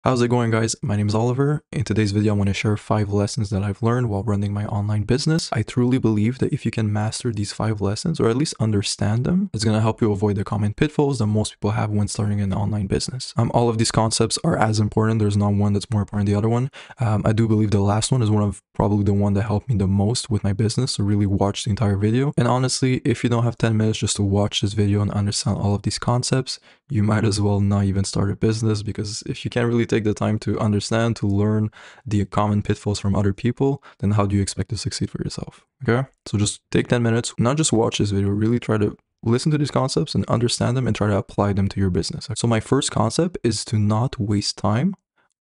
How's it going, guys? My name is Oliver. In today's video, I want to share 5 lessons that I've learned while running my online business. I truly believe that if you can master these 5 lessons, or at least understand them, it's going to help you avoid the common pitfalls that most people have when starting an online business. All of these concepts are as important. There's not one that's more important than the other one. I do believe the last one is probably the one that helped me the most with my business. So really watch the entire video. And honestly, if you don't have 10 minutes just to watch this video and understand all of these concepts, you might as well not even start a business, because if you can't really take the time to understand, to learn the common pitfalls from other people, then how do you expect to succeed for yourself? Okay, so just take 10 minutes, not just watch this video, really try to listen to these concepts and understand them and try to apply them to your business. So my first concept is to not waste time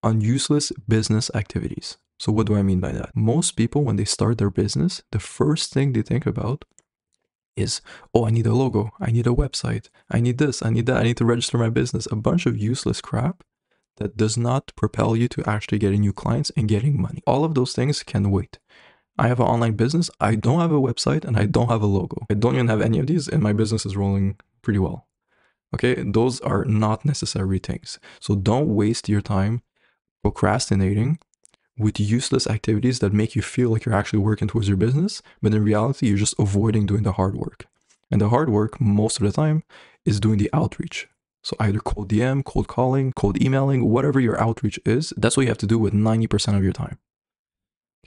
on useless business activities. So what do I mean by that? Most people, when they start their business, the first thing they think about is, oh, I need a logo, I need a website, I need this, I need that, I need to register my business. A bunch of useless crap that does not propel you to actually getting new clients and getting money. All of those things can wait. I have an online business, I don't have a website, and I don't have a logo. I don't even have any of these, and my business is rolling pretty well. Okay, those are not necessary things. So don't waste your time procrastinating with useless activities that make you feel like you're actually working towards your business, but in reality, you're just avoiding doing the hard work. And the hard work, most of the time, is doing the outreach. So either cold DM, cold calling, cold emailing, whatever your outreach is, that's what you have to do with 90% of your time.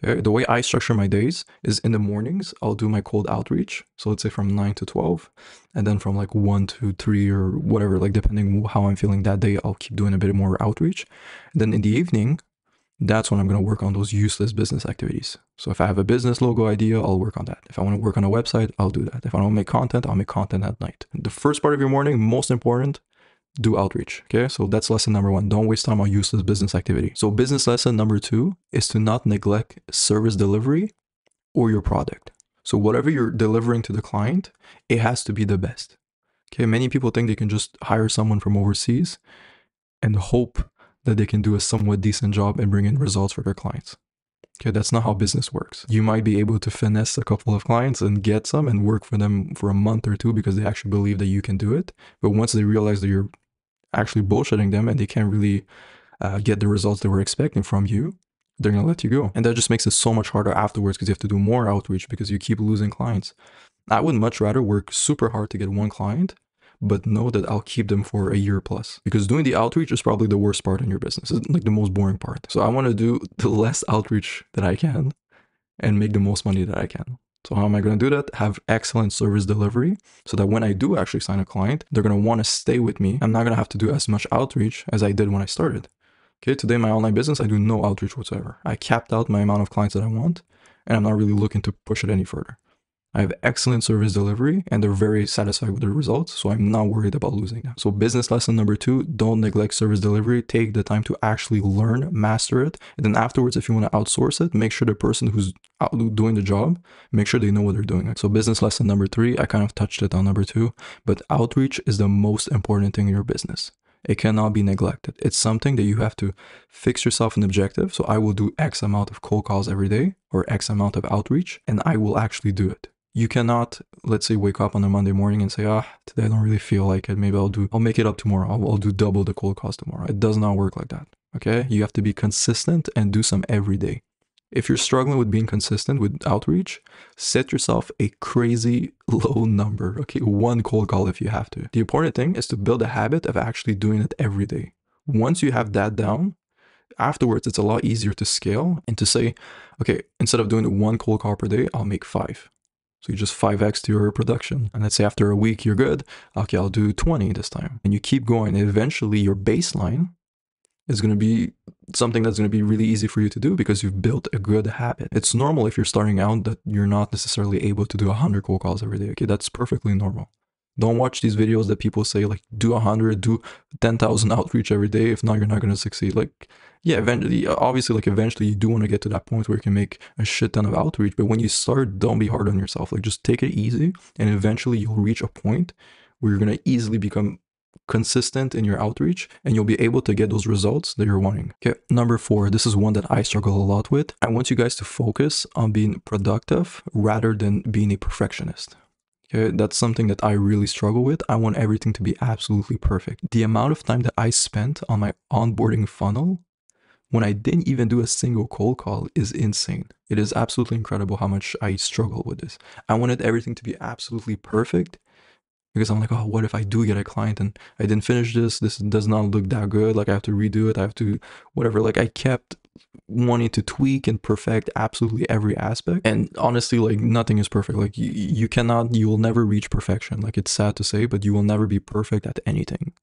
Okay, the way I structure my days is in the mornings, I'll do my cold outreach. So let's say from 9 to 12, and then from like 1 to 3 or whatever, like depending how I'm feeling that day, I'll keep doing a bit more outreach. And then in the evening, that's when I'm going to work on those useless business activities. So if I have a business logo idea, I'll work on that. If I want to work on a website, I'll do that. If I want to make content, I'll make content at night. The first part of your morning, most important, do outreach. Okay, so that's lesson number 1. Don't waste time on useless business activity. So business lesson number 2 is to not neglect service delivery or your product. So whatever you're delivering to the client, it has to be the best. Okay, many people think they can just hire someone from overseas and hope that they can do a somewhat decent job and bring in results for their clients. Okay, that's not how business works. You might be able to finesse a couple of clients and get some and work for them for a month or 2 because they actually believe that you can do it. But once they realize that you're actually bullshitting them and they can't really get the results they were expecting from you, they're going to let you go. And that just makes it so much harder afterwards because you have to do more outreach because you keep losing clients. I would much rather work super hard to get one client, but know that I'll keep them for a year plus, because doing the outreach is probably the worst part in your business. It's like the most boring part. So I want to do the less outreach that I can and make the most money that I can. So how am I going to do that? Have excellent service delivery so that when I do actually sign a client, they're going to want to stay with me. I'm not going to have to do as much outreach as I did when I started. Okay, today in my online business, I do no outreach whatsoever. I capped out my amount of clients that I want, and I'm not really looking to push it any further. I have excellent service delivery and they're very satisfied with the results, so I'm not worried about losing them. So business lesson number 2, don't neglect service delivery. Take the time to actually learn, master it. And then afterwards, if you want to outsource it, make sure the person who's doing the job, make sure they know what they're doing. So business lesson number 3, I kind of touched it on number 2, but outreach is the most important thing in your business. It cannot be neglected. It's something that you have to fix yourself an objective. So I will do X amount of cold calls every day or X amount of outreach, and I will actually do it. You cannot, let's say, wake up on a Monday morning and say, today I don't really feel like it. Maybe I'll make it up tomorrow. I'll do double the cold calls tomorrow. It does not work like that. Okay. You have to be consistent and do some every day. If you're struggling with being consistent with outreach, set yourself a crazy low number. Okay. 1 cold call if you have to. The important thing is to build a habit of actually doing it every day. Once you have that down, afterwards, it's a lot easier to scale and to say, okay, instead of doing 1 cold call per day, I'll make 5. So you just 5x to your production. And let's say after a week, you're good. Okay, I'll do 20 this time. And you keep going. And eventually your baseline is going to be something that's going to be really easy for you to do because you've built a good habit. It's normal if you're starting out that you're not necessarily able to do 100 cold calls every day. Okay, that's perfectly normal. Don't watch these videos that people say like do 100, do 10,000 outreach every day. If not, you're not going to succeed. Like, yeah, eventually, obviously, like eventually you do want to get to that point where you can make a shit ton of outreach. But when you start, don't be hard on yourself. Like just take it easy, and eventually you'll reach a point where you're going to easily become consistent in your outreach and you'll be able to get those results that you're wanting. Okay, number 4, this is one that I struggle a lot with. I want you guys to focus on being productive rather than being a perfectionist. Okay, that's something that I really struggle with. I want everything to be absolutely perfect. The amount of time that I spent on my onboarding funnel when I didn't even do a single cold call is insane. It is absolutely incredible how much I struggle with this. I wanted everything to be absolutely perfect because I'm like, oh, what if I do get a client and I didn't finish this? This does not look that good. Like I have to redo it. I have to whatever. Like I kept wanting to tweak and perfect absolutely every aspect. And honestly, like nothing is perfect. Like you cannot, you will never reach perfection. Like it's sad to say, but you will never be perfect at anything.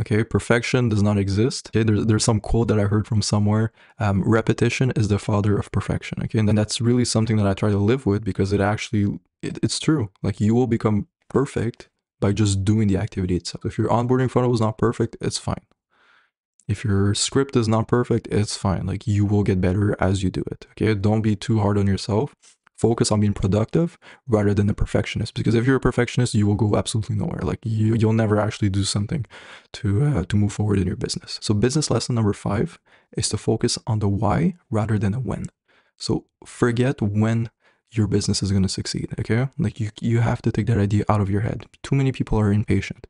Okay, perfection does not exist. Okay, there's some quote that I heard from somewhere. Repetition is the father of perfection. Okay, and that's really something that I try to live with because it's true. Like you will become perfect by just doing the activity itself. If your onboarding funnel is not perfect, it's fine. If your script is not perfect, it's fine. Like you will get better as you do it. Okay, don't be too hard on yourself. Focus on being productive rather than a perfectionist. Because if you're a perfectionist, you will go absolutely nowhere. Like you'll never actually do something to move forward in your business. So business lesson number 5 is to focus on the why rather than the when. So forget when your business is going to succeed. Okay, like you have to take that idea out of your head. Too many people are impatient.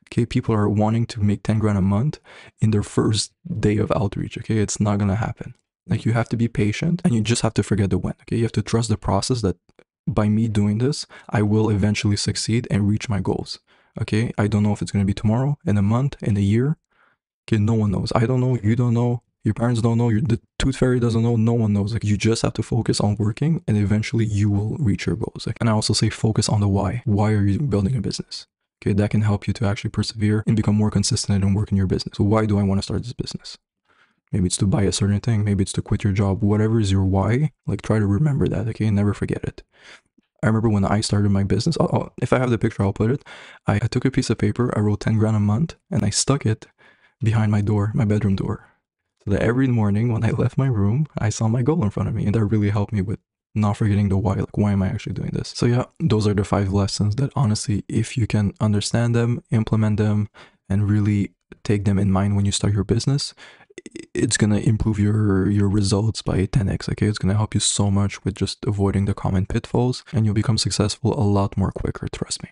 Okay, people are wanting to make 10 grand a month in their first day of outreach. Okay, it's not going to happen. Like you have to be patient and you just have to forget the when. Okay, you have to trust the process that by me doing this, I will eventually succeed and reach my goals. Okay, I don't know if it's going to be tomorrow, in a month, in a year. Okay, no one knows. I don't know. You don't know. Your parents don't know. The tooth fairy doesn't know. No one knows. Like you just have to focus on working and eventually you will reach your goals. Like, and I also say focus on the why. Why are you building a business? Okay, that can help you to actually persevere and become more consistent and work in your business. So why do I want to start this business? Maybe it's to buy a certain thing. Maybe it's to quit your job. Whatever is your why, like try to remember that, okay? Never forget it. I remember when I started my business, if I have the picture, I'll put it. I took a piece of paper, I wrote 10 grand a month, and I stuck it behind my door, my bedroom door. So that every morning when I left my room, I saw my goal in front of me. And that really helped me with not forgetting the why, like why am I actually doing this? So yeah, those are the 5 lessons that honestly, if you can understand them, implement them, and really take them in mind when you start your business, it's going to improve your results by 10x. Okay, it's going to help you so much with just avoiding the common pitfalls and you'll become successful a lot more quicker, trust me.